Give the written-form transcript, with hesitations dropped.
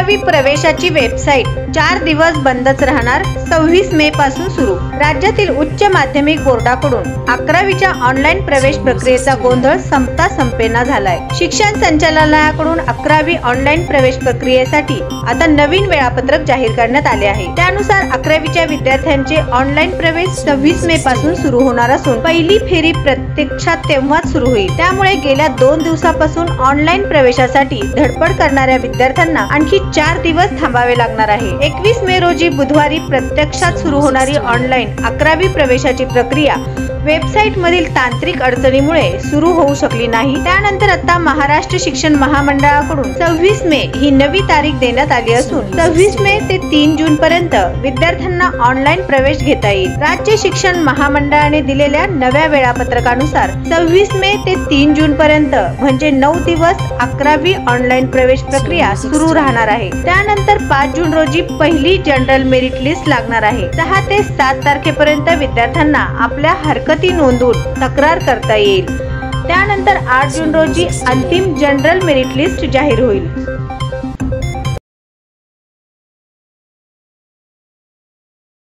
11वी प्रवेशाची वेबसाईट 4 दिवस बंदच राहणार। 26 मे पासून सुरू। राज्यातील उच्च माध्यमिक बोर्डाकडून 11वीच्या ऑनलाईन प्रवेश प्रक्रियेचा गोंधळ संपता संपेना झालाय। शिक्षण संचालनालयाकडून 11वी ऑनलाईन प्रवेश प्रक्रियेसाठी आता नवीन वेळापत्रक जाहीर करण्यात आले आहे। त्यानुसार 11वीच्या विद्यार्थ्यांचे ऑनलाईन प्रवेश 26 मे पासून सुरू होणार असून पहिली फेरी प्रत्यक्षात तेव्हाच सुरू होईल। त्यामुळे गेल्या 2 दिवसापासून ऑनलाईन प्रवेशासाठी धडपड करणाऱ्या विद्यार्थ्यांना आणखी 4 दिवस थांबावे लागणार आहे। 21 मे रोजी बुधवारी प्रत्यक्षात सुरू होणारी ऑनलाईन 11वी प्रवेशाची प्रक्रिया वेबसाईट मधील तांत्रिक अडचणीमुळे सुरू होऊ शकली नाही। त्यानंतर आता महाराष्ट्र शिक्षण महामंडळाकडून 26 मे ही नवी तारीख देण्यात आली असून 26 मे ते 3 जून पर्यंत विद्यार्थ्यांना ऑनलाईन प्रवेश घेता येईल। राज्य शिक्षण महामंडळाने दिलेल्या नव्या वेळापत्रकानुसार 26 मे ते 3 जून पर्यंत म्हणजे 9 दिवस 11वी ऑनलाईन प्रवेश प्रक्रिया सुरू राहणार आहे। त्यानंतर 5 जून रोजी पहिली जनरल मेरिट लिस्ट लागणार आहे। 6 ते 7 तारखेपर्यंत विद्यार्थ्यांना आपल्या हरकती नोंदवून तक्रार करता येईल। त्यानंतर 8 जून रोजी अंतिम जनरल मेरिट लिस्ट जाहीर होईल।